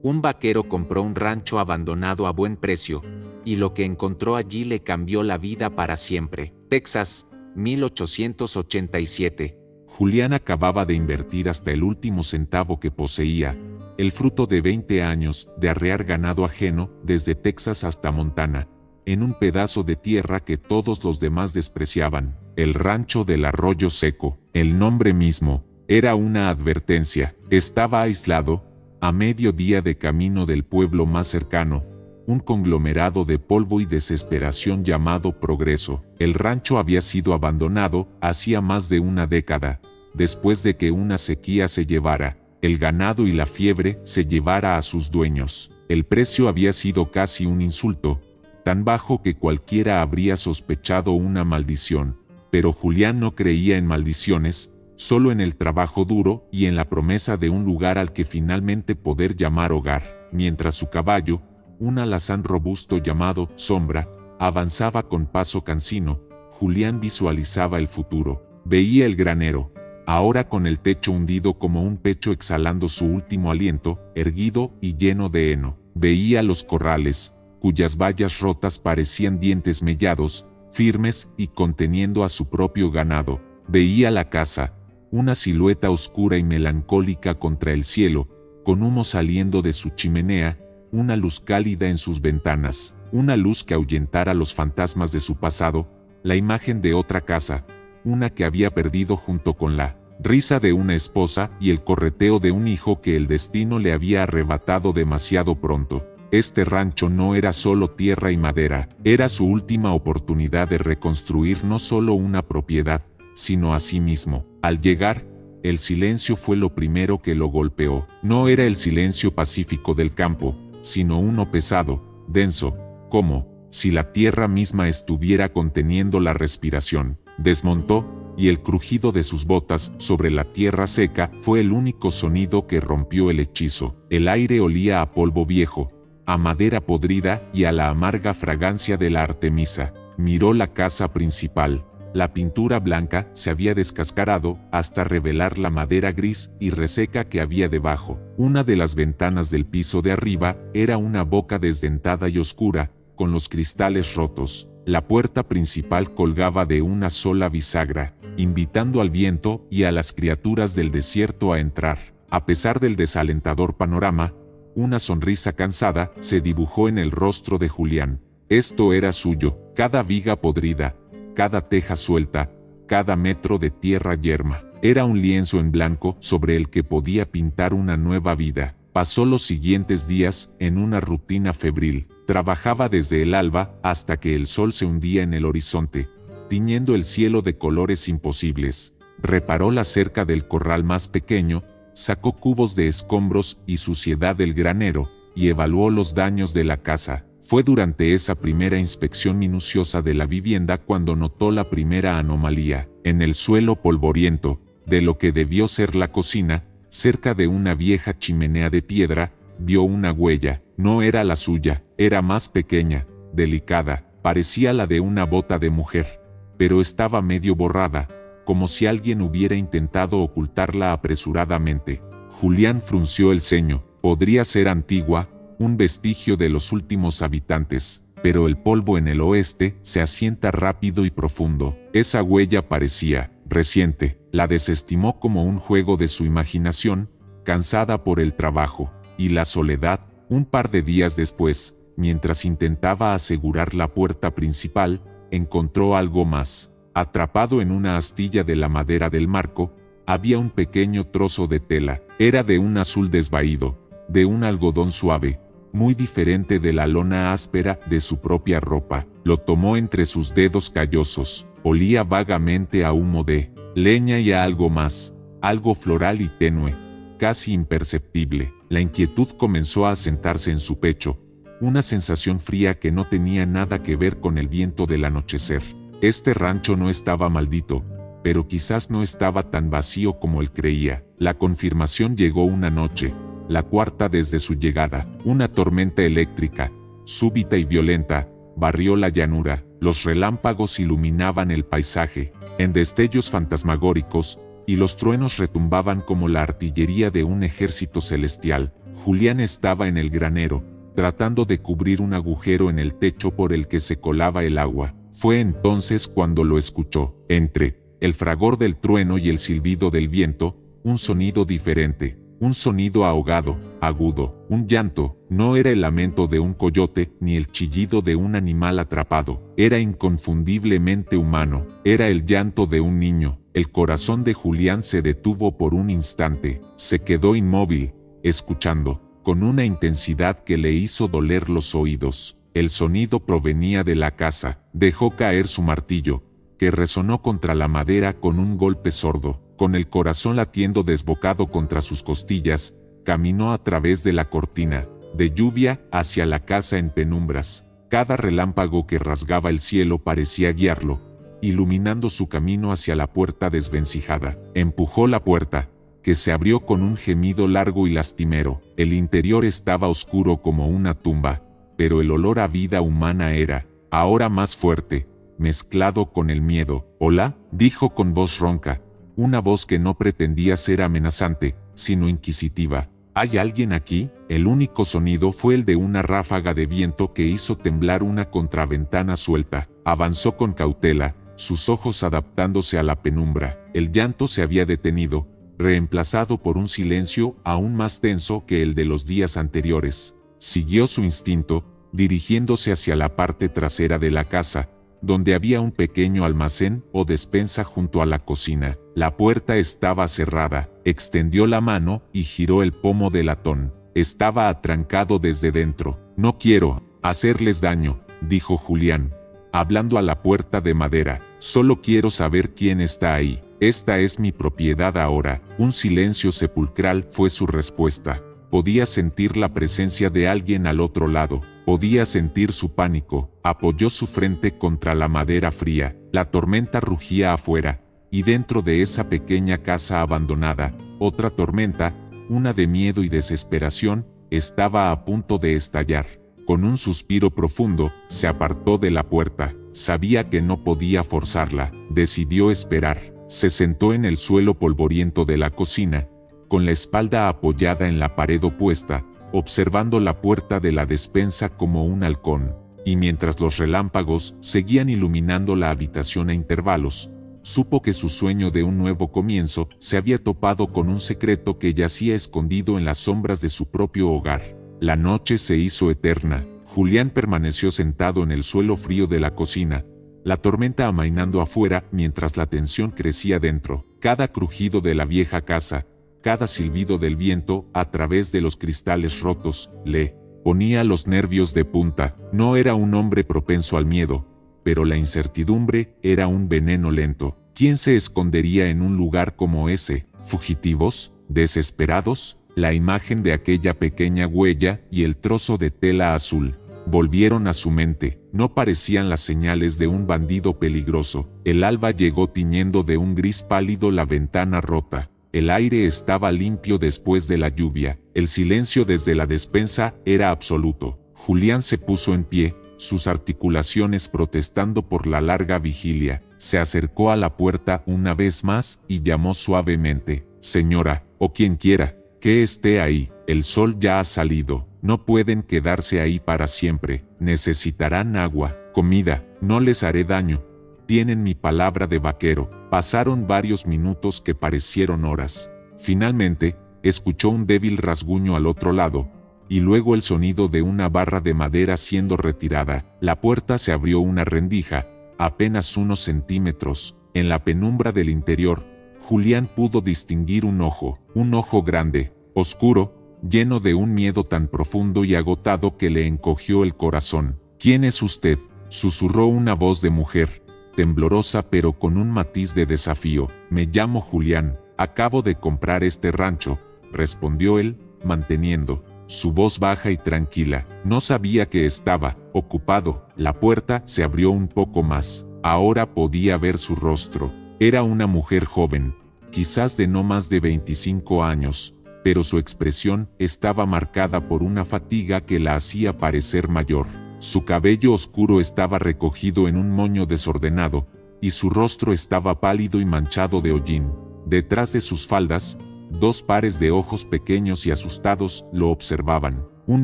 Un vaquero compró un rancho abandonado a buen precio, y lo que encontró allí le cambió la vida para siempre. Texas, 1887. Julián acababa de invertir hasta el último centavo que poseía, el fruto de 20 años de arrear ganado ajeno desde Texas hasta Montana, en un pedazo de tierra que todos los demás despreciaban, el rancho del Arroyo Seco. El nombre mismo era una advertencia. Estaba aislado, a medio día de camino del pueblo más cercano, un conglomerado de polvo y desesperación llamado Progreso. El rancho había sido abandonado hacía más de una década, después de que una sequía se llevara el ganado y la fiebre se llevara a sus dueños. El precio había sido casi un insulto, tan bajo que cualquiera habría sospechado una maldición. Pero Julián no creía en maldiciones, solo en el trabajo duro y en la promesa de un lugar al que finalmente poder llamar hogar. Mientras su caballo, un alazán robusto llamado Sombra, avanzaba con paso cansino, Julián visualizaba el futuro. Veía el granero, ahora con el techo hundido como un pecho exhalando su último aliento, erguido y lleno de heno. Veía los corrales, cuyas vallas rotas parecían dientes mellados, firmes y conteniendo a su propio ganado. Veía la casa, una silueta oscura y melancólica contra el cielo, con humo saliendo de su chimenea, una luz cálida en sus ventanas, una luz que ahuyentara los fantasmas de su pasado, la imagen de otra casa, una que había perdido junto con la risa de una esposa y el correteo de un hijo que el destino le había arrebatado demasiado pronto. Este rancho no era solo tierra y madera, era su última oportunidad de reconstruir no solo una propiedad, sino a sí mismo. Al llegar, el silencio fue lo primero que lo golpeó. No era el silencio pacífico del campo, sino uno pesado, denso, como si la tierra misma estuviera conteniendo la respiración. Desmontó, y el crujido de sus botas sobre la tierra seca fue el único sonido que rompió el hechizo. El aire olía a polvo viejo, a madera podrida y a la amarga fragancia de la artemisa. Miró la casa principal. La pintura blanca se había descascarado hasta revelar la madera gris y reseca que había debajo. Una de las ventanas del piso de arriba era una boca desdentada y oscura, con los cristales rotos. La puerta principal colgaba de una sola bisagra, invitando al viento y a las criaturas del desierto a entrar. A pesar del desalentador panorama, una sonrisa cansada se dibujó en el rostro de Julián. Esto era suyo, cada viga podrida, cada teja suelta, cada metro de tierra yerma. Era un lienzo en blanco sobre el que podía pintar una nueva vida. Pasó los siguientes días en una rutina febril. Trabajaba desde el alba hasta que el sol se hundía en el horizonte, tiñendo el cielo de colores imposibles. Reparó la cerca del corral más pequeño, sacó cubos de escombros y suciedad del granero, y evaluó los daños de la casa. Fue durante esa primera inspección minuciosa de la vivienda cuando notó la primera anomalía. En el suelo polvoriento, de lo que debió ser la cocina, cerca de una vieja chimenea de piedra, vio una huella. No era la suya, era más pequeña, delicada, parecía la de una bota de mujer, pero estaba medio borrada, como si alguien hubiera intentado ocultarla apresuradamente. Julián frunció el ceño. Podría ser antigua, un vestigio de los últimos habitantes, pero el polvo en el oeste se asienta rápido y profundo. Esa huella parecía reciente. La desestimó como un juego de su imaginación, cansada por el trabajo y la soledad. Un par de días después, mientras intentaba asegurar la puerta principal, encontró algo más. Atrapado en una astilla de la madera del marco, había un pequeño trozo de tela. Era de un azul desvaído, de un algodón suave, muy diferente de la lona áspera de su propia ropa. Lo tomó entre sus dedos callosos. Olía vagamente a humo de leña y a algo más, algo floral y tenue, casi imperceptible. La inquietud comenzó a asentarse en su pecho, una sensación fría que no tenía nada que ver con el viento del anochecer. Este rancho no estaba maldito, pero quizás no estaba tan vacío como él creía. La confirmación llegó una noche, la cuarta desde su llegada. Una tormenta eléctrica, súbita y violenta, barrió la llanura. Los relámpagos iluminaban el paisaje, en destellos fantasmagóricos, y los truenos retumbaban como la artillería de un ejército celestial. Julián estaba en el granero, tratando de cubrir un agujero en el techo por el que se colaba el agua. Fue entonces cuando lo escuchó. Entre el fragor del trueno y el silbido del viento, un sonido diferente, un sonido ahogado, agudo, un llanto. No era el lamento de un coyote ni el chillido de un animal atrapado. Era inconfundiblemente humano. Era el llanto de un niño. El corazón de Julián se detuvo por un instante. Se quedó inmóvil, escuchando, con una intensidad que le hizo doler los oídos. El sonido provenía de la casa. Dejó caer su martillo, que resonó contra la madera con un golpe sordo. Con el corazón latiendo desbocado contra sus costillas, caminó a través de la cortina de lluvia hacia la casa en penumbras. Cada relámpago que rasgaba el cielo parecía guiarlo, iluminando su camino hacia la puerta desvencijada. Empujó la puerta, que se abrió con un gemido largo y lastimero. El interior estaba oscuro como una tumba, pero el olor a vida humana era, ahora más fuerte, mezclado con el miedo. «Hola», dijo con voz ronca, una voz que no pretendía ser amenazante, sino inquisitiva. «¿Hay alguien aquí?». El único sonido fue el de una ráfaga de viento que hizo temblar una contraventana suelta. Avanzó con cautela, sus ojos adaptándose a la penumbra. El llanto se había detenido, reemplazado por un silencio aún más denso que el de los días anteriores. Siguió su instinto, dirigiéndose hacia la parte trasera de la casa, donde había un pequeño almacén o despensa junto a la cocina. La puerta estaba cerrada. Extendió la mano y giró el pomo del latón. Estaba atrancado desde dentro. «No quiero hacerles daño», dijo Julián, hablando a la puerta de madera. «Solo quiero saber quién está ahí. Esta es mi propiedad ahora». Un silencio sepulcral fue su respuesta. Podía sentir la presencia de alguien al otro lado. Podía sentir su pánico. Apoyó su frente contra la madera fría. La tormenta rugía afuera, y dentro de esa pequeña casa abandonada, otra tormenta, una de miedo y desesperación, estaba a punto de estallar. Con un suspiro profundo, se apartó de la puerta. Sabía que no podía forzarla. Decidió esperar. Se sentó en el suelo polvoriento de la cocina, con la espalda apoyada en la pared opuesta, observando la puerta de la despensa como un halcón. Y mientras los relámpagos seguían iluminando la habitación a intervalos, supo que su sueño de un nuevo comienzo se había topado con un secreto que yacía escondido en las sombras de su propio hogar. La noche se hizo eterna. Julián permaneció sentado en el suelo frío de la cocina, la tormenta amainando afuera mientras la tensión crecía dentro. Cada crujido de la vieja casa, cada silbido del viento a través de los cristales rotos, le ponía los nervios de punta. No era un hombre propenso al miedo, pero la incertidumbre era un veneno lento. ¿Quién se escondería en un lugar como ese? ¿Fugitivos? ¿Desesperados? La imagen de aquella pequeña huella y el trozo de tela azul volvieron a su mente. No parecían las señales de un bandido peligroso. El alba llegó tiñendo de un gris pálido la ventana rota. El aire estaba limpio después de la lluvia. El silencio desde la despensa era absoluto. Julián se puso en pie, sus articulaciones protestando por la larga vigilia. Se acercó a la puerta una vez más y llamó suavemente: «Señora, o quien quiera, que esté ahí. El sol ya ha salido. No pueden quedarse ahí para siempre. Necesitarán agua, comida. No les haré daño. Tienen mi palabra de vaquero». Pasaron varios minutos que parecieron horas. Finalmente, escuchó un débil rasguño al otro lado, y luego el sonido de una barra de madera siendo retirada. La puerta se abrió una rendija, apenas unos centímetros. En la penumbra del interior, Julián pudo distinguir un ojo grande, oscuro, lleno de un miedo tan profundo y agotado que le encogió el corazón. «¿Quién es usted?», susurró una voz de mujer, temblorosa pero con un matiz de desafío. «Me llamo Julián, acabo de comprar este rancho», respondió él, manteniendo su voz baja y tranquila. No sabía que estaba ocupado. La puerta se abrió un poco más. Ahora podía ver su rostro. Era una mujer joven, quizás de no más de 25 años, pero su expresión estaba marcada por una fatiga que la hacía parecer mayor. Su cabello oscuro estaba recogido en un moño desordenado, y su rostro estaba pálido y manchado de hollín. Detrás de sus faldas, 2 pares de ojos pequeños y asustados lo observaban. Un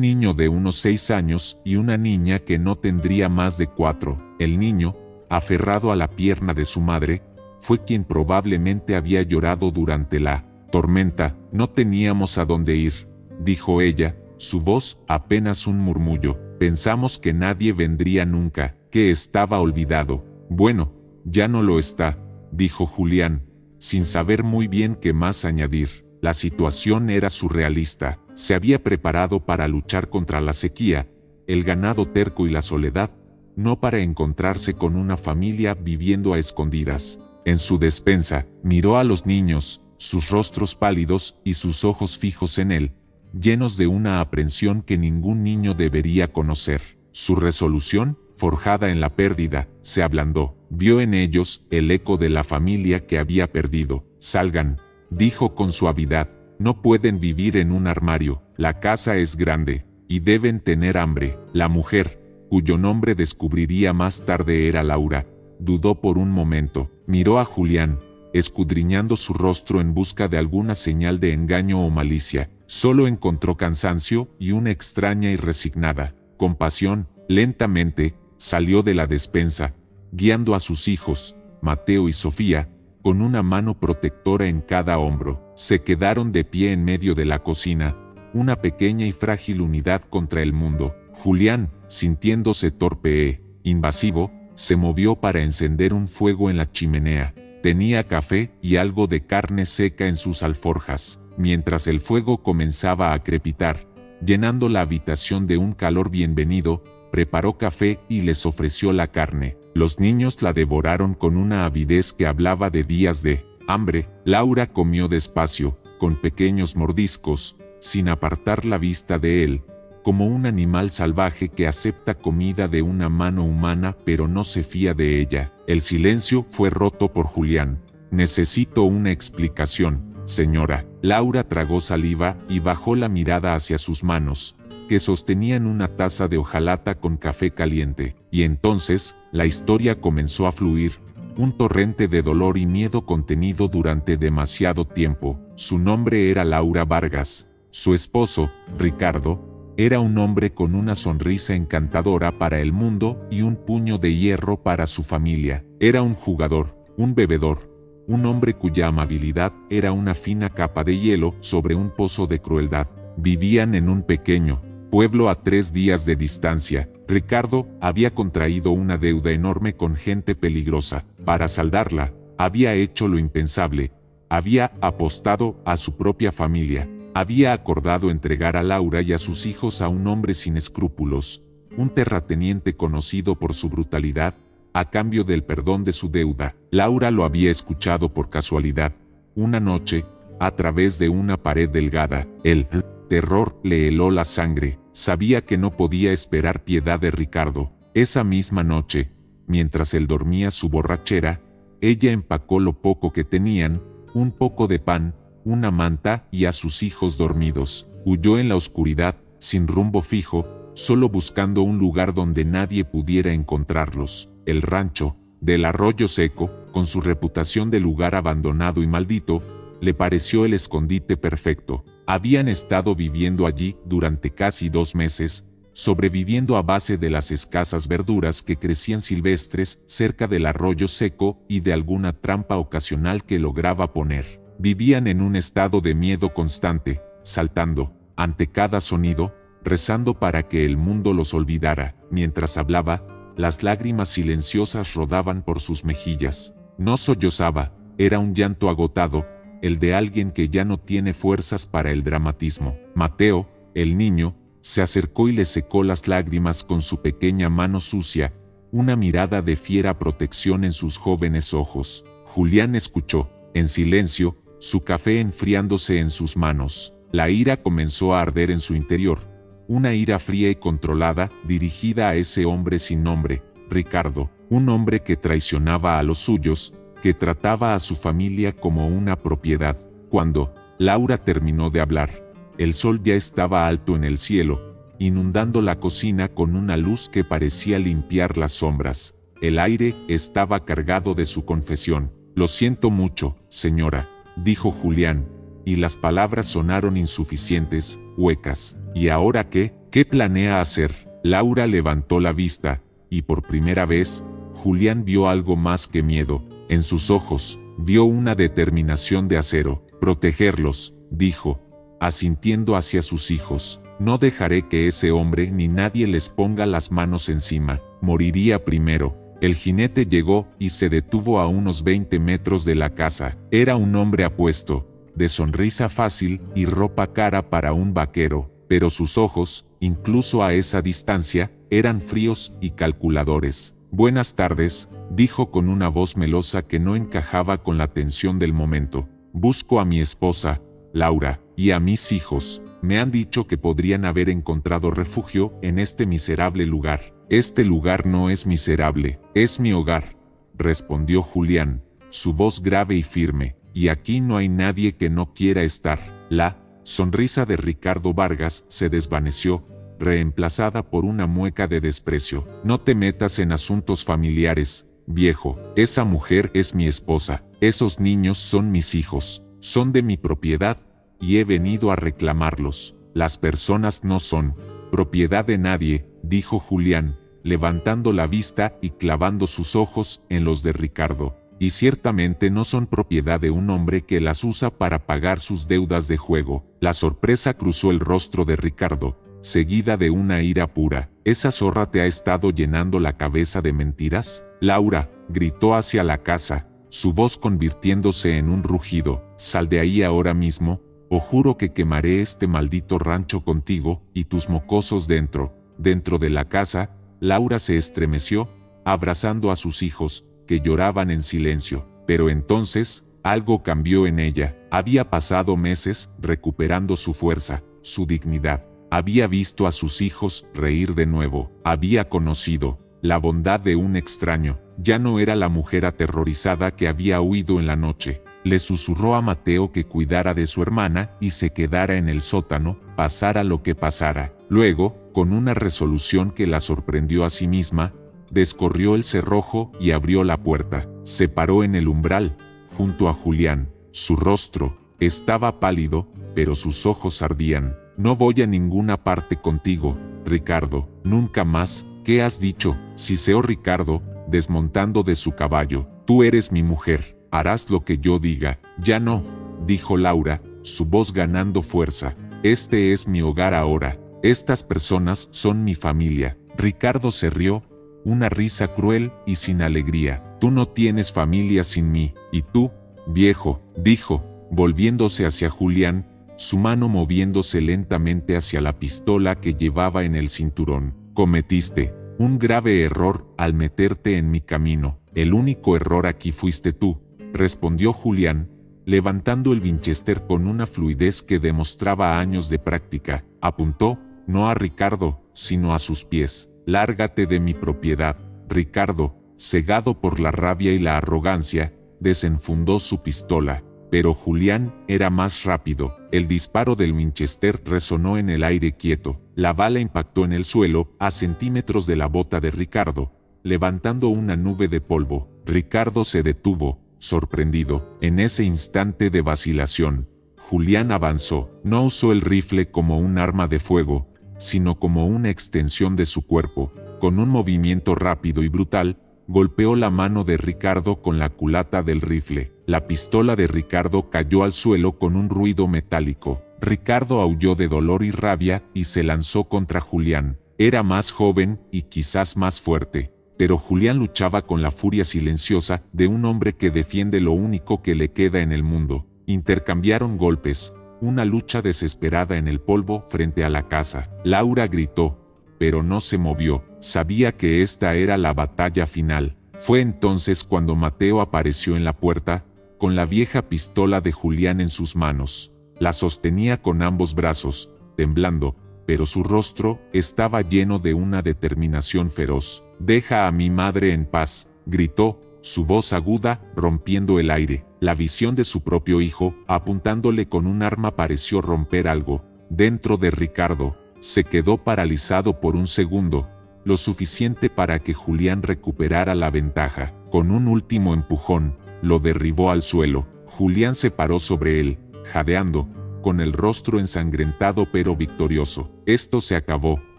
niño de unos 6 años y una niña que no tendría más de 4. El niño, aferrado a la pierna de su madre, fue quien probablemente había llorado durante la tormenta. No teníamos a dónde ir, dijo ella, su voz apenas un murmullo. Pensamos que nadie vendría nunca, que estaba olvidado. Bueno, ya no lo está, dijo Julián, sin saber muy bien qué más añadir. La situación era surrealista. Se había preparado para luchar contra la sequía, el ganado terco y la soledad, no para encontrarse con una familia viviendo a escondidas. En su despensa, miró a los niños, sus rostros pálidos y sus ojos fijos en él, llenos de una aprensión que ningún niño debería conocer. Su resolución, forjada en la pérdida, se ablandó. Vio en ellos el eco de la familia que había perdido. Salgan, dijo con suavidad, no pueden vivir en un armario, la casa es grande, y deben tener hambre. La mujer, cuyo nombre descubriría más tarde era Laura, dudó por un momento, miró a Julián, escudriñando su rostro en busca de alguna señal de engaño o malicia. Solo encontró cansancio y una extraña y resignada compasión. Lentamente, salió de la despensa, guiando a sus hijos, Mateo y Sofía, con una mano protectora en cada hombro. Se quedaron de pie en medio de la cocina, una pequeña y frágil unidad contra el mundo. Julián, sintiéndose torpe e invasivo, se movió para encender un fuego en la chimenea. Tenía café y algo de carne seca en sus alforjas. Mientras el fuego comenzaba a crepitar, llenando la habitación de un calor bienvenido, preparó café y les ofreció la carne. Los niños la devoraron con una avidez que hablaba de días de hambre. Laura comió despacio, con pequeños mordiscos, sin apartar la vista de él, como un animal salvaje que acepta comida de una mano humana pero no se fía de ella. El silencio fue roto por Julián. Necesito una explicación, señora. Laura tragó saliva y bajó la mirada hacia sus manos, que sostenían una taza de hojalata con café caliente. Y entonces, la historia comenzó a fluir, un torrente de dolor y miedo contenido durante demasiado tiempo. Su nombre era Laura Vargas. Su esposo, Ricardo, era un hombre con una sonrisa encantadora para el mundo y un puño de hierro para su familia. Era un jugador, un bebedor, un hombre cuya amabilidad era una fina capa de hielo sobre un pozo de crueldad. Vivían en un pequeño pueblo a 3 días de distancia. Ricardo había contraído una deuda enorme con gente peligrosa. Para saldarla, había hecho lo impensable. Había apostado a su propia familia. Había acordado entregar a Laura y a sus hijos a un hombre sin escrúpulos, un terrateniente conocido por su brutalidad, a cambio del perdón de su deuda. Laura lo había escuchado por casualidad, una noche, a través de una pared delgada. El terror le heló la sangre. Sabía que no podía esperar piedad de Ricardo. Esa misma noche, mientras él dormía su borrachera, ella empacó lo poco que tenían, un poco de pan, una manta y a sus hijos dormidos. Huyó en la oscuridad, sin rumbo fijo, solo buscando un lugar donde nadie pudiera encontrarlos. El rancho del Arroyo Seco, con su reputación de lugar abandonado y maldito, le pareció el escondite perfecto. Habían estado viviendo allí durante casi 2 meses, sobreviviendo a base de las escasas verduras que crecían silvestres cerca del arroyo seco y de alguna trampa ocasional que lograba poner. Vivían en un estado de miedo constante, saltando ante cada sonido, rezando para que el mundo los olvidara. Mientras hablaba, las lágrimas silenciosas rodaban por sus mejillas. No sollozaba, era un llanto agotado, el de alguien que ya no tiene fuerzas para el dramatismo. Mateo, el niño, se acercó y le secó las lágrimas con su pequeña mano sucia, una mirada de fiera protección en sus jóvenes ojos. Julián escuchó, en silencio, su café enfriándose en sus manos. La ira comenzó a arder en su interior, una ira fría y controlada, dirigida a ese hombre sin nombre, Ricardo, un hombre que traicionaba a los suyos, que trataba a su familia como una propiedad. Cuando Laura terminó de hablar, el sol ya estaba alto en el cielo, inundando la cocina con una luz que parecía limpiar las sombras. El aire estaba cargado de su confesión. Lo siento mucho, señora, dijo Julián, y las palabras sonaron insuficientes, huecas. ¿Y ahora qué? ¿Qué planea hacer? Laura levantó la vista, y por primera vez, Julián vio algo más que miedo. En sus ojos, vio una determinación de acero. Protegerlos, dijo, asintiendo hacia sus hijos. No dejaré que ese hombre ni nadie les ponga las manos encima. Moriría primero. El jinete llegó y se detuvo a unos 20 metros de la casa. Era un hombre apuesto, de sonrisa fácil y ropa cara para un vaquero, pero sus ojos, incluso a esa distancia, eran fríos y calculadores. Buenas tardes, dijo con una voz melosa que no encajaba con la tensión del momento. Busco a mi esposa, Laura, y a mis hijos. Me han dicho que podrían haber encontrado refugio en este miserable lugar. Este lugar no es miserable, es mi hogar, respondió Julián, su voz grave y firme, y aquí no hay nadie que no quiera estar. La sonrisa de Ricardo Vargas se desvaneció, reemplazada por una mueca de desprecio. No te metas en asuntos familiares, viejo. Esa mujer es mi esposa. Esos niños son mis hijos. Son de mi propiedad, y he venido a reclamarlos. Las personas no son propiedad de nadie, dijo Julián, levantando la vista y clavando sus ojos en los de Ricardo. Y ciertamente no son propiedad de un hombre que las usa para pagar sus deudas de juego. La sorpresa cruzó el rostro de Ricardo, seguida de una ira pura. ¿Esa zorra te ha estado llenando la cabeza de mentiras? Laura, gritó hacia la casa, su voz convirtiéndose en un rugido. Sal de ahí ahora mismo, o juro que quemaré este maldito rancho contigo y tus mocosos dentro. Dentro de la casa, Laura se estremeció, abrazando a sus hijos, que lloraban en silencio. Pero entonces, algo cambió en ella. Había pasado meses recuperando su fuerza, su dignidad. Había visto a sus hijos reír de nuevo. Había conocido la bondad de un extraño. Ya no era la mujer aterrorizada que había huido en la noche. Le susurró a Mateo que cuidara de su hermana y se quedara en el sótano, pasara lo que pasara. Luego, con una resolución que la sorprendió a sí misma, descorrió el cerrojo y abrió la puerta. Se paró en el umbral, junto a Julián. Su rostro estaba pálido, pero sus ojos ardían. No voy a ninguna parte contigo, Ricardo, nunca más. ¿Qué has dicho? Siseó Ricardo, desmontando de su caballo. Tú eres mi mujer, harás lo que yo diga. Ya no, dijo Laura, su voz ganando fuerza. Este es mi hogar ahora. Estas personas son mi familia. Ricardo se rió, una risa cruel y sin alegría. Tú no tienes familia sin mí. Y tú, viejo, dijo, volviéndose hacia Julián, su mano moviéndose lentamente hacia la pistola que llevaba en el cinturón. Cometiste un grave error al meterte en mi camino. El único error aquí fuiste tú, respondió Julián, levantando el Winchester con una fluidez que demostraba años de práctica. Apuntó, no a Ricardo, sino a sus pies. Lárgate de mi propiedad. Ricardo, cegado por la rabia y la arrogancia, desenfundó su pistola. Pero Julián era más rápido. El disparo del Winchester resonó en el aire quieto. La bala impactó en el suelo, a centímetros de la bota de Ricardo, levantando una nube de polvo. Ricardo se detuvo, sorprendido. En ese instante de vacilación, Julián avanzó. No usó el rifle como un arma de fuego, sino como una extensión de su cuerpo. Con un movimiento rápido y brutal, golpeó la mano de Ricardo con la culata del rifle. La pistola de Ricardo cayó al suelo con un ruido metálico. Ricardo aulló de dolor y rabia y se lanzó contra Julián. Era más joven y quizás más fuerte, pero Julián luchaba con la furia silenciosa de un hombre que defiende lo único que le queda en el mundo. Intercambiaron golpes, una lucha desesperada en el polvo frente a la casa. Laura gritó, pero no se movió. Sabía que esta era la batalla final. Fue entonces cuando Mateo apareció en la puerta, con la vieja pistola de Julián en sus manos. La sostenía con ambos brazos, temblando, pero su rostro estaba lleno de una determinación feroz. «Deja a mi madre en paz», gritó, su voz aguda rompiendo el aire. La visión de su propio hijo, apuntándole con un arma, pareció romper algo dentro de Ricardo. Se quedó paralizado por un segundo, lo suficiente para que Julián recuperara la ventaja. Con un último empujón, lo derribó al suelo. Julián se paró sobre él, jadeando, con el rostro ensangrentado pero victorioso. «Esto se acabó,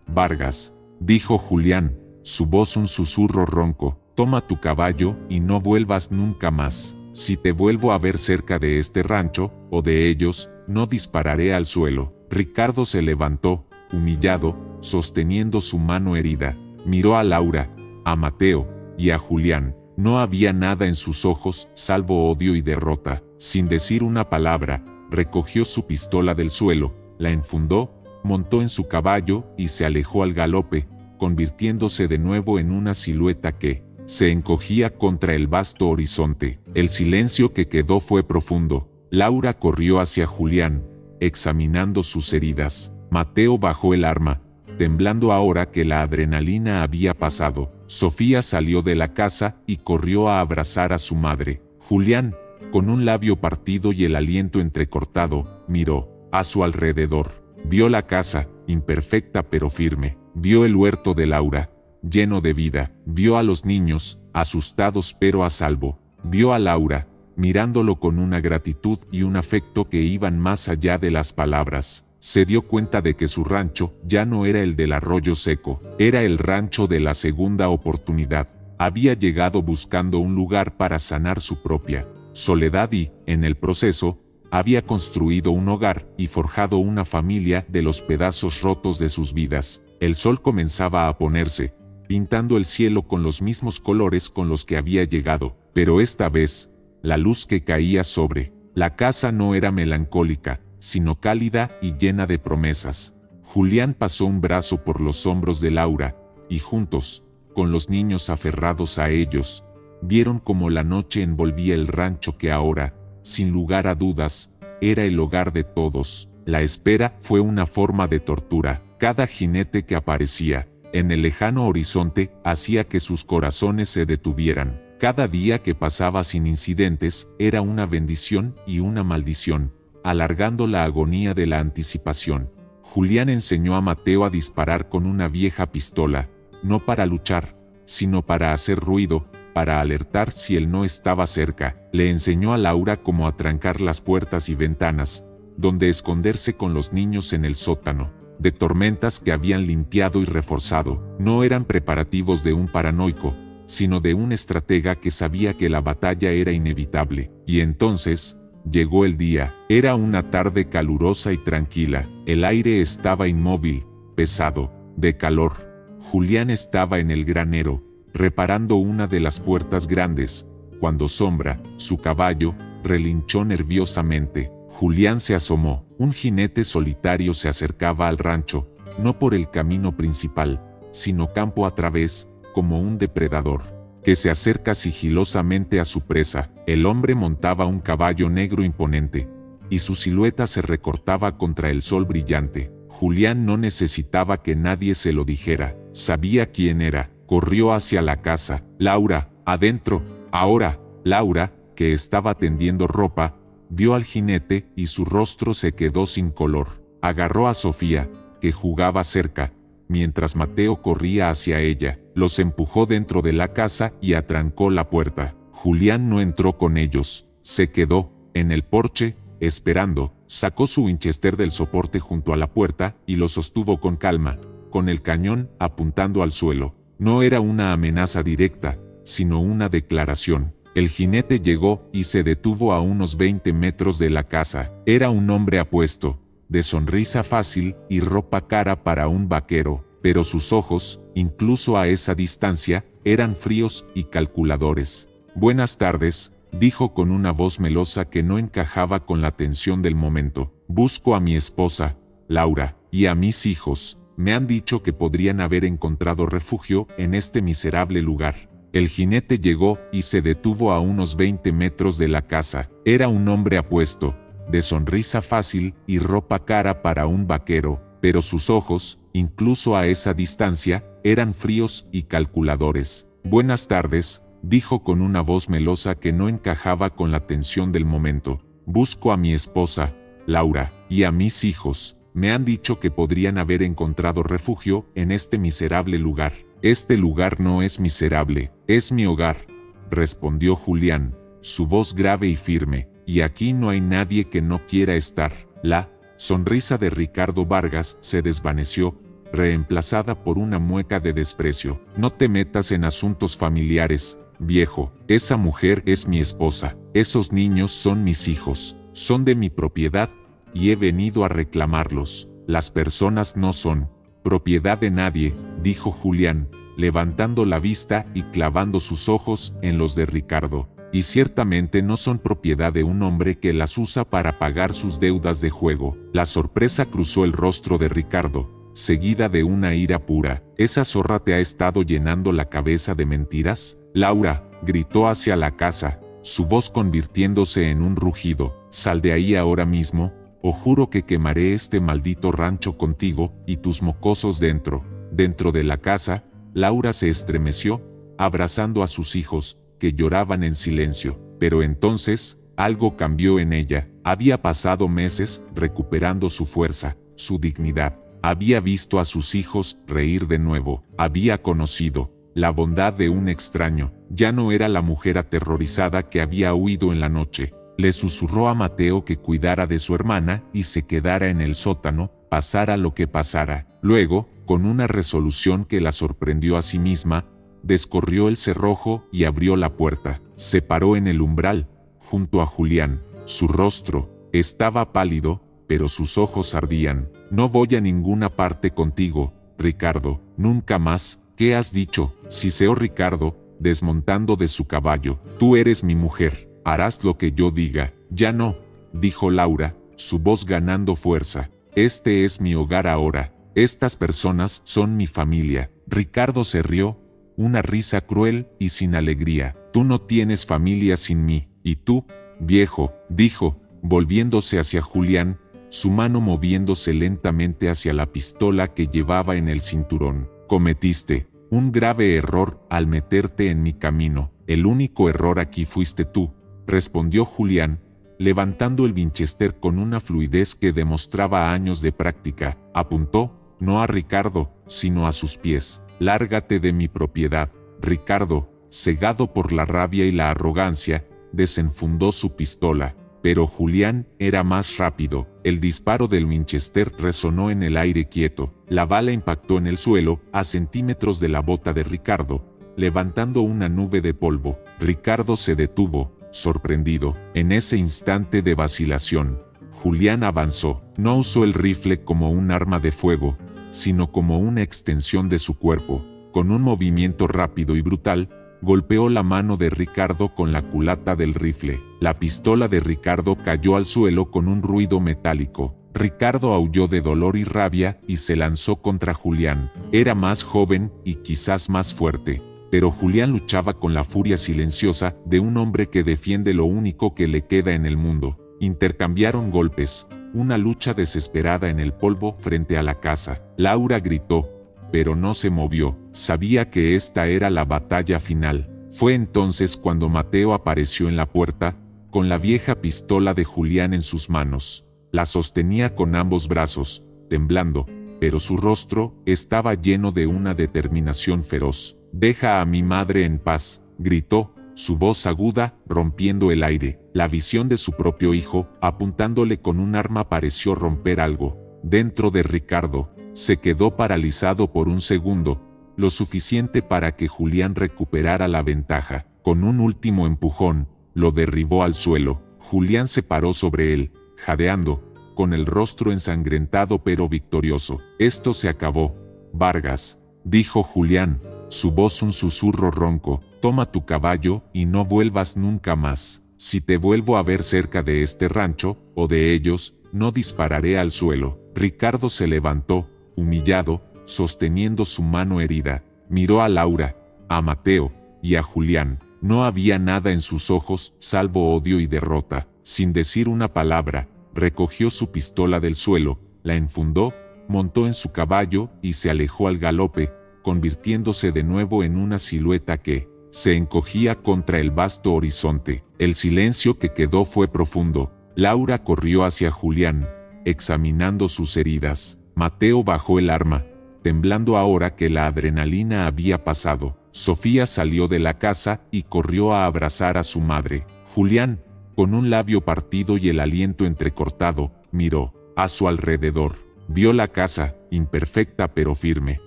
Vargas», dijo Julián, su voz un susurro ronco. «Toma tu caballo y no vuelvas nunca más. Si te vuelvo a ver cerca de este rancho, o de ellos, no dispararé al suelo». Ricardo se levantó, humillado, sosteniendo su mano herida. Miró a Laura, a Mateo y a Julián. No había nada en sus ojos, salvo odio y derrota. Sin decir una palabra, recogió su pistola del suelo, la enfundó, montó en su caballo y se alejó al galope, convirtiéndose de nuevo en una silueta que se encogía contra el vasto horizonte. El silencio que quedó fue profundo. Laura corrió hacia Julián, examinando sus heridas. Mateo bajó el arma, temblando ahora que la adrenalina había pasado. Sofía salió de la casa y corrió a abrazar a su madre. Julián, con un labio partido y el aliento entrecortado, miró a su alrededor. Vio la casa, imperfecta pero firme. Vio el huerto de Laura, lleno de vida. Vio a los niños, asustados pero a salvo. Vio a Laura, mirándolo con una gratitud y un afecto que iban más allá de las palabras. Se dio cuenta de que su rancho ya no era el del arroyo seco, era el rancho de la segunda oportunidad. Había llegado buscando un lugar para sanar su propia soledad y, en el proceso, había construido un hogar y forjado una familia de los pedazos rotos de sus vidas. El sol comenzaba a ponerse, pintando el cielo con los mismos colores con los que había llegado, pero esta vez, la luz que caía sobre la casa no era melancólica, sino cálida y llena de promesas. Julián pasó un brazo por los hombros de Laura, y juntos, con los niños aferrados a ellos, vieron cómo la noche envolvía el rancho que ahora, sin lugar a dudas, era el hogar de todos. La espera fue una forma de tortura. Cada jinete que aparecía en el lejano horizonte hacía que sus corazones se detuvieran. Cada día que pasaba sin incidentes era una bendición y una maldición, alargando la agonía de la anticipación. Julián enseñó a Mateo a disparar con una vieja pistola, no para luchar, sino para hacer ruido, para alertar si él no estaba cerca. Le enseñó a Laura cómo atrancar las puertas y ventanas, donde esconderse con los niños en el sótano, de tormentas que habían limpiado y reforzado. No eran preparativos de un paranoico, sino de un estratega que sabía que la batalla era inevitable. Y entonces, llegó el día. Era una tarde calurosa y tranquila. El aire estaba inmóvil, pesado, de calor. Julián estaba en el granero, reparando una de las puertas grandes, cuando Sombra, su caballo, relinchó nerviosamente. Julián se asomó. Un jinete solitario se acercaba al rancho, no por el camino principal, sino campo a través, como un depredador que se acerca sigilosamente a su presa. El hombre montaba un caballo negro imponente, y su silueta se recortaba contra el sol brillante. Julián no necesitaba que nadie se lo dijera, sabía quién era. Corrió hacia la casa. Laura, adentro, ahora. Laura, que estaba tendiendo ropa, vio al jinete y su rostro se quedó sin color. Agarró a Sofía, que jugaba cerca, mientras Mateo corría hacia ella. Los empujó dentro de la casa y atrancó la puerta. Julián no entró con ellos, se quedó en el porche, esperando. Sacó su Winchester del soporte junto a la puerta y lo sostuvo con calma, con el cañón apuntando al suelo. No era una amenaza directa, sino una declaración. El jinete llegó y se detuvo a unos 20 metros de la casa. Era un hombre apuesto, de sonrisa fácil y ropa cara para un vaquero, pero sus ojos, incluso a esa distancia, eran fríos y calculadores. «Buenas tardes», dijo con una voz melosa que no encajaba con la tensión del momento. «Busco a mi esposa, Laura, y a mis hijos. Me han dicho que podrían haber encontrado refugio en este miserable lugar». El jinete llegó y se detuvo a unos 20 metros de la casa. Era un hombre apuesto, de sonrisa fácil y ropa cara para un vaquero, pero sus ojos, incluso a esa distancia, eran fríos y calculadores. «Buenas tardes», dijo con una voz melosa que no encajaba con la tensión del momento. «Busco a mi esposa, Laura, y a mis hijos. Me han dicho que podrían haber encontrado refugio en este miserable lugar». «Este lugar no es miserable, es mi hogar», respondió Julián, su voz grave y firme. y aquí no hay nadie que no quiera estar. La sonrisa de Ricardo Vargas se desvaneció, reemplazada por una mueca de desprecio. No te metas en asuntos familiares, viejo. Esa mujer es mi esposa. Esos niños son mis hijos. Son de mi propiedad, y he venido a reclamarlos. Las personas no son propiedad de nadie, dijo Julián, levantando la vista y clavando sus ojos en los de Ricardo. Y ciertamente no son propiedad de un hombre que las usa para pagar sus deudas de juego. La sorpresa cruzó el rostro de Ricardo, seguida de una ira pura. ¿Esa zorra te ha estado llenando la cabeza de mentiras? Laura, gritó hacia la casa, su voz convirtiéndose en un rugido. Sal de ahí ahora mismo, o juro que quemaré este maldito rancho contigo y tus mocosos dentro. Dentro de la casa, Laura se estremeció, abrazando a sus hijos, que lloraban en silencio. Pero entonces, algo cambió en ella. Había pasado meses recuperando su fuerza, su dignidad. Había visto a sus hijos reír de nuevo. Había conocido la bondad de un extraño. Ya no era la mujer aterrorizada que había huido en la noche. Le susurró a Mateo que cuidara de su hermana y se quedara en el sótano, pasara lo que pasara. Luego, con una resolución que la sorprendió a sí misma, descorrió el cerrojo y abrió la puerta. Se paró en el umbral, junto a Julián. Su rostro estaba pálido, pero sus ojos ardían. No voy a ninguna parte contigo, Ricardo, nunca más. ¿Qué has dicho? Siseó Ricardo, desmontando de su caballo. Tú eres mi mujer, harás lo que yo diga. Ya no, dijo Laura, su voz ganando fuerza. Este es mi hogar ahora. Estas personas son mi familia. Ricardo se rió, una risa cruel y sin alegría. Tú no tienes familia sin mí. Y tú, viejo, dijo, volviéndose hacia Julián, su mano moviéndose lentamente hacia la pistola que llevaba en el cinturón. Cometiste un grave error al meterte en mi camino. El único error aquí fuiste tú, respondió Julián, levantando el Winchester con una fluidez que demostraba años de práctica. Apuntó, no a Ricardo, sino a sus pies. Lárgate de mi propiedad. Ricardo, cegado por la rabia y la arrogancia, desenfundó su pistola. Pero Julián era más rápido. El disparo del Winchester resonó en el aire quieto. La bala impactó en el suelo, a centímetros de la bota de Ricardo, levantando una nube de polvo. Ricardo se detuvo, sorprendido. En ese instante de vacilación, Julián avanzó. No usó el rifle como un arma de fuego, sino como una extensión de su cuerpo. Con un movimiento rápido y brutal, golpeó la mano de Ricardo con la culata del rifle. La pistola de Ricardo cayó al suelo con un ruido metálico. Ricardo aulló de dolor y rabia y se lanzó contra Julián. Era más joven y quizás más fuerte, pero Julián luchaba con la furia silenciosa de un hombre que defiende lo único que le queda en el mundo. Intercambiaron golpes, una lucha desesperada en el polvo frente a la casa. Laura gritó, pero no se movió. Sabía que esta era la batalla final. Fue entonces cuando Mateo apareció en la puerta, con la vieja pistola de Julián en sus manos. La sostenía con ambos brazos, temblando, pero su rostro estaba lleno de una determinación feroz. «Deja a mi madre en paz», gritó, su voz aguda rompiendo el aire. La visión de su propio hijo, apuntándole con un arma, pareció romper algo dentro de Ricardo. Se quedó paralizado por un segundo, lo suficiente para que Julián recuperara la ventaja. Con un último empujón, lo derribó al suelo. Julián se paró sobre él, jadeando, con el rostro ensangrentado pero victorioso. «Esto se acabó, Vargas», dijo Julián, su voz un susurro ronco. «Toma tu caballo y no vuelvas nunca más. Si te vuelvo a ver cerca de este rancho, o de ellos, no dispararé al suelo». Ricardo se levantó, humillado, sosteniendo su mano herida. Miró a Laura, a Mateo y a Julián. No había nada en sus ojos salvo odio y derrota. Sin decir una palabra, recogió su pistola del suelo, la enfundó, montó en su caballo y se alejó al galope, convirtiéndose de nuevo en una silueta que se encogía contra el vasto horizonte. El silencio que quedó fue profundo. Laura corrió hacia Julián, examinando sus heridas. Mateo bajó el arma, temblando ahora que la adrenalina había pasado. Sofía salió de la casa y corrió a abrazar a su madre. «Julián», con un labio partido y el aliento entrecortado, miró a su alrededor. Vio la casa, imperfecta pero firme.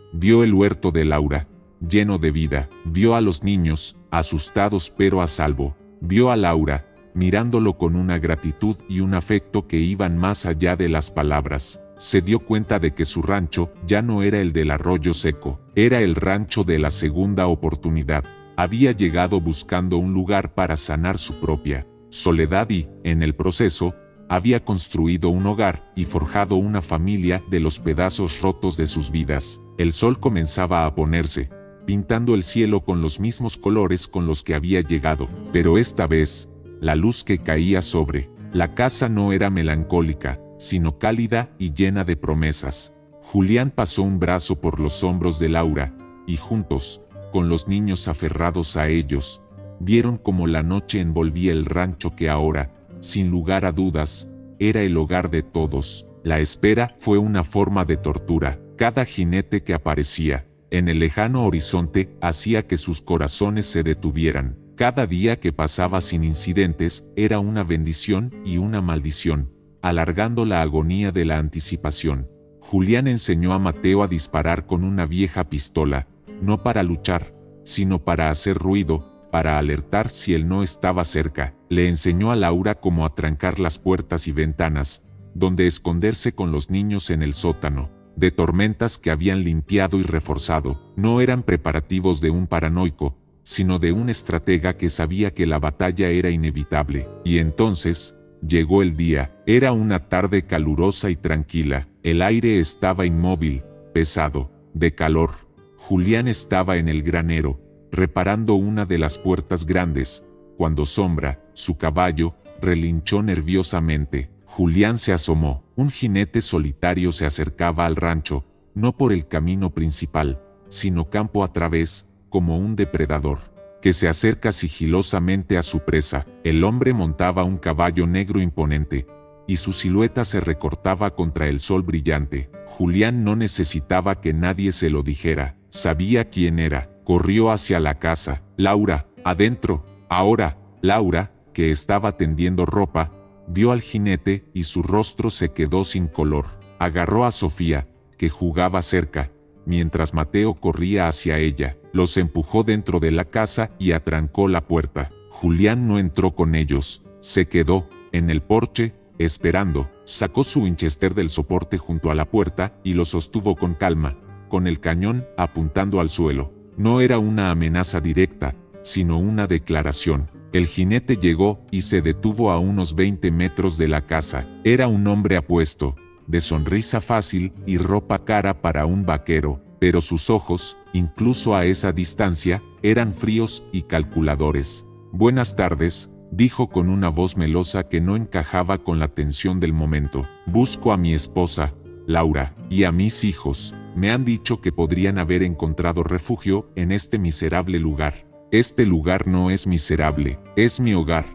Vio el huerto de Laura, lleno de vida. Vio a los niños, asustados pero a salvo. Vio a Laura, mirándolo con una gratitud y un afecto que iban más allá de las palabras. Se dio cuenta de que su rancho ya no era el del arroyo seco, era el rancho de la segunda oportunidad. Había llegado buscando un lugar para sanar su propia soledad y, en el proceso, había construido un hogar y forjado una familia de los pedazos rotos de sus vidas. El sol comenzaba a ponerse, pintando el cielo con los mismos colores con los que había llegado, pero esta vez, la luz que caía sobre la casa no era melancólica, sino cálida y llena de promesas. Julián pasó un brazo por los hombros de Laura, y juntos, con los niños aferrados a ellos, vieron cómo la noche envolvía el rancho que ahora, sin lugar a dudas, era el hogar de todos. La espera fue una forma de tortura. Cada jinete que aparecía en el lejano horizonte hacía que sus corazones se detuvieran. Cada día que pasaba sin incidentes era una bendición y una maldición, alargando la agonía de la anticipación. Julián enseñó a Mateo a disparar con una vieja pistola, no para luchar, sino para hacer ruido, para alertar si él no estaba cerca. Le enseñó a Laura cómo atrancar las puertas y ventanas, donde esconderse con los niños en el sótano, de tormentas que habían limpiado y reforzado. No eran preparativos de un paranoico, sino de un estratega que sabía que la batalla era inevitable. Y entonces, llegó el día. Era una tarde calurosa y tranquila. El aire estaba inmóvil, pesado, de calor. Julián estaba en el granero, reparando una de las puertas grandes, cuando Sombra, su caballo, relinchó nerviosamente. Julián se asomó. Un jinete solitario se acercaba al rancho, no por el camino principal, sino campo a través, como un depredador que se acerca sigilosamente a su presa. El hombre montaba un caballo negro imponente, y su silueta se recortaba contra el sol brillante. Julián no necesitaba que nadie se lo dijera, sabía quién era. Corrió hacia la casa. Laura, adentro. Ahora, Laura, que estaba tendiendo ropa, vio al jinete y su rostro se quedó sin color. Agarró a Sofía, que jugaba cerca, mientras Mateo corría hacia ella. Los empujó dentro de la casa y atrancó la puerta. Julián no entró con ellos. Se quedó en el porche, esperando. Sacó su Winchester del soporte junto a la puerta y lo sostuvo con calma, con el cañón apuntando al suelo. No era una amenaza directa, sino una declaración. El jinete llegó y se detuvo a unos 20 metros de la casa. Era un hombre apuesto, de sonrisa fácil y ropa cara para un vaquero, pero sus ojos, incluso a esa distancia, eran fríos y calculadores. «Buenas tardes», dijo con una voz melosa que no encajaba con la tensión del momento. «Busco a mi esposa, Laura, y a mis hijos. Me han dicho que podrían haber encontrado refugio en este miserable lugar». «Este lugar no es miserable, es mi hogar»,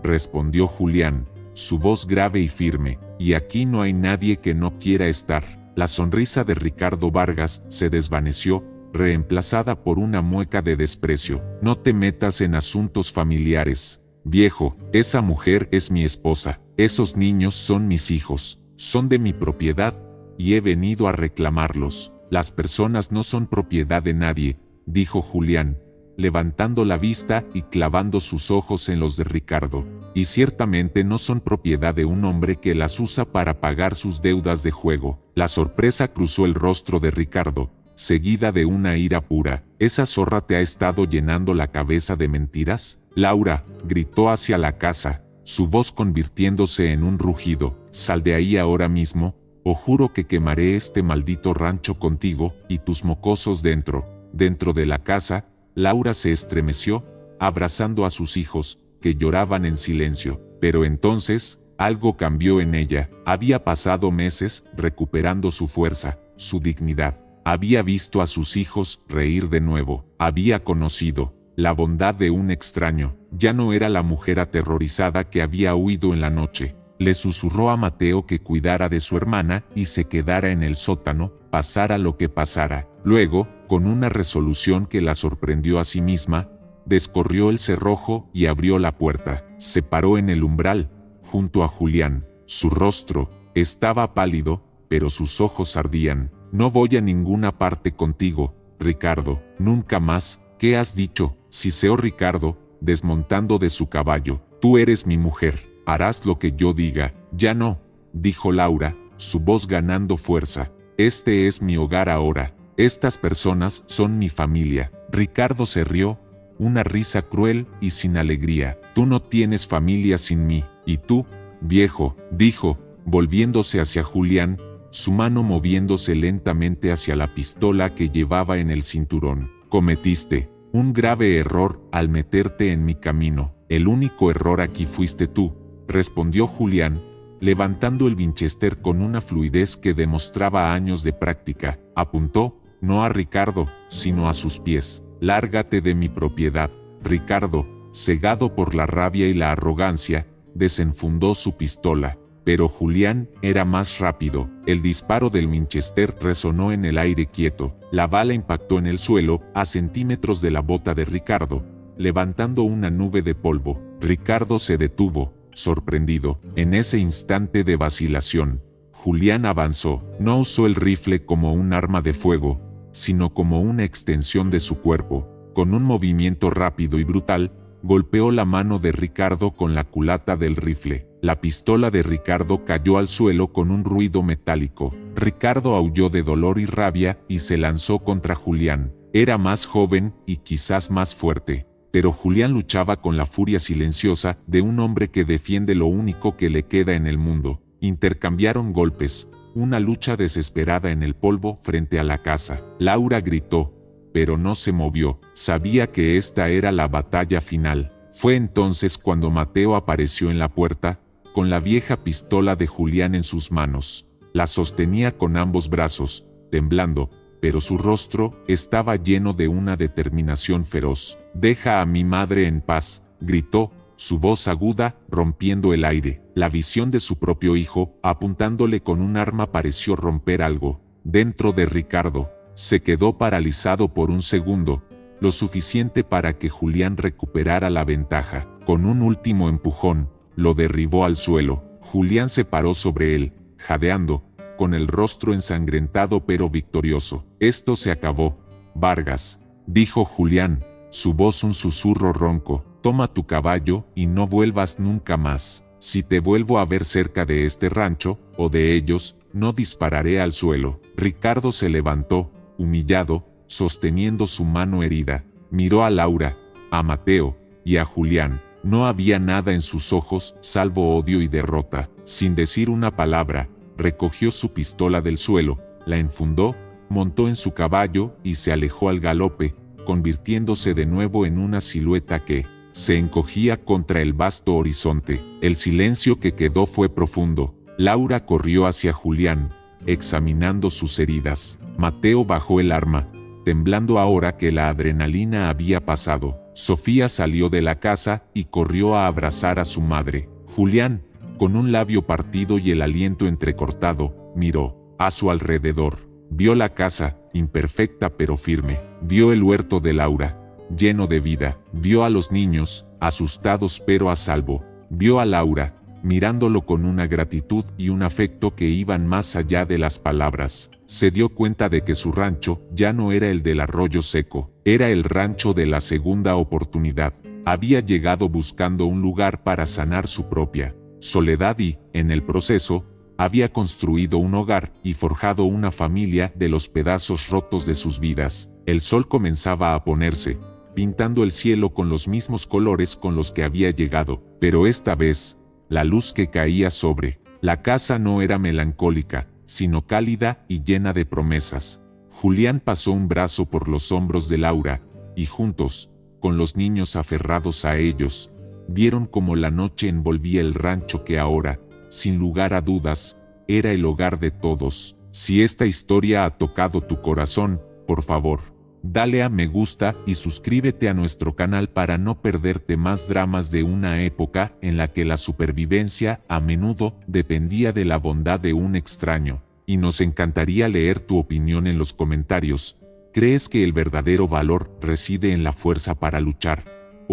respondió Julián, su voz grave y firme, «y aquí no hay nadie que no quiera estar». La sonrisa de Ricardo Vargas se desvaneció, reemplazada por una mueca de desprecio. «No te metas en asuntos familiares, viejo. Esa mujer es mi esposa. Esos niños son mis hijos. Son de mi propiedad, y he venido a reclamarlos». «Las personas no son propiedad de nadie», dijo Julián, levantando la vista y clavando sus ojos en los de Ricardo. «Y ciertamente no son propiedad de un hombre que las usa para pagar sus deudas de juego». La sorpresa cruzó el rostro de Ricardo, seguida de una ira pura. «¿Esa zorra te ha estado llenando la cabeza de mentiras?» «Laura», gritó hacia la casa, su voz convirtiéndose en un rugido, «sal de ahí ahora mismo, o juro que quemaré este maldito rancho contigo y tus mocosos dentro». Dentro de la casa, Laura se estremeció, abrazando a sus hijos, que lloraban en silencio. Pero entonces, algo cambió en ella. Había pasado meses recuperando su fuerza, su dignidad. Había visto a sus hijos reír de nuevo. Había conocido la bondad de un extraño. Ya no era la mujer aterrorizada que había huido en la noche. Le susurró a Mateo que cuidara de su hermana y se quedara en el sótano, pasara lo que pasara. Luego, con una resolución que la sorprendió a sí misma, descorrió el cerrojo y abrió la puerta. Se paró en el umbral, junto a Julián. Su rostro estaba pálido, pero sus ojos ardían. No voy a ninguna parte contigo, Ricardo, nunca más. ¿Qué has dicho? Siseó Ricardo, desmontando de su caballo. Tú eres mi mujer, harás lo que yo diga. Ya no, dijo Laura, su voz ganando fuerza. Este es mi hogar ahora. Estas personas son mi familia. Ricardo se rió, una risa cruel y sin alegría. Tú no tienes familia sin mí. ¿Y tú, viejo?, dijo, volviéndose hacia Julián, su mano moviéndose lentamente hacia la pistola que llevaba en el cinturón. Cometiste un grave error al meterte en mi camino. El único error aquí fuiste tú, respondió Julián, levantando el Winchester con una fluidez que demostraba años de práctica. Apuntó, no a Ricardo, sino a sus pies. Lárgate de mi propiedad. Ricardo, cegado por la rabia y la arrogancia, desenfundó su pistola. Pero Julián era más rápido. El disparo del Winchester resonó en el aire quieto. La bala impactó en el suelo, a centímetros de la bota de Ricardo, levantando una nube de polvo. Ricardo se detuvo, sorprendido. En ese instante de vacilación, Julián avanzó. No usó el rifle como un arma de fuego, sino como una extensión de su cuerpo. Con un movimiento rápido y brutal, golpeó la mano de Ricardo con la culata del rifle. La pistola de Ricardo cayó al suelo con un ruido metálico. Ricardo aulló de dolor y rabia y se lanzó contra Julián. Era más joven y quizás más fuerte, pero Julián luchaba con la furia silenciosa de un hombre que defiende lo único que le queda en el mundo. Intercambiaron golpes, una lucha desesperada en el polvo frente a la casa. Laura gritó, pero no se movió. Sabía que esta era la batalla final. Fue entonces cuando Mateo apareció en la puerta, con la vieja pistola de Julián en sus manos. La sostenía con ambos brazos, temblando, pero su rostro estaba lleno de una determinación feroz. «Deja a mi madre en paz», gritó, su voz aguda rompiendo el aire. La visión de su propio hijo, apuntándole con un arma, pareció romper algo dentro de Ricardo. Se quedó paralizado por un segundo, lo suficiente para que Julián recuperara la ventaja. Con un último empujón, lo derribó al suelo. Julián se paró sobre él, jadeando, con el rostro ensangrentado pero victorioso. «Esto se acabó, Vargas», dijo Julián, su voz un susurro ronco. «Toma tu caballo y no vuelvas nunca más. Si te vuelvo a ver cerca de este rancho, o de ellos, no dispararé al suelo». Ricardo se levantó, humillado, sosteniendo su mano herida. Miró a Laura, a Mateo y a Julián. No había nada en sus ojos salvo odio y derrota. Sin decir una palabra, recogió su pistola del suelo, la enfundó, montó en su caballo y se alejó al galope, convirtiéndose de nuevo en una silueta que se encogía contra el vasto horizonte. El silencio que quedó fue profundo. Laura corrió hacia Julián, examinando sus heridas. Mateo bajó el arma, temblando ahora que la adrenalina había pasado. Sofía salió de la casa y corrió a abrazar a su madre. Julián, con un labio partido y el aliento entrecortado, miró a su alrededor. Vio la casa, imperfecta pero firme. Vio el huerto de Laura, lleno de vida. Vio a los niños, asustados pero a salvo. Vio a Laura, mirándolo con una gratitud y un afecto que iban más allá de las palabras. Se dio cuenta de que su rancho ya no era el del arroyo seco, era el rancho de la segunda oportunidad. Había llegado buscando un lugar para sanar su propia soledad y, en el proceso, había construido un hogar y forjado una familia de los pedazos rotos de sus vidas. El sol comenzaba a ponerse, pintando el cielo con los mismos colores con los que había llegado, pero esta vez, la luz que caía sobre la casa no era melancólica, sino cálida y llena de promesas. Julián pasó un brazo por los hombros de Laura, y juntos, con los niños aferrados a ellos, vieron cómo la noche envolvía el rancho que ahora, sin lugar a dudas, era el hogar de todos. Si esta historia ha tocado tu corazón, por favor, dale a me gusta y suscríbete a nuestro canal para no perderte más dramas de una época en la que la supervivencia a menudo dependía de la bondad de un extraño. Y nos encantaría leer tu opinión en los comentarios. ¿Crees que el verdadero valor reside en la fuerza para luchar,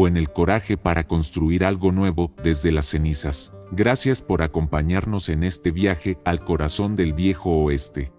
o en el coraje para construir algo nuevo desde las cenizas. Gracias por acompañarnos en este viaje al corazón del viejo oeste.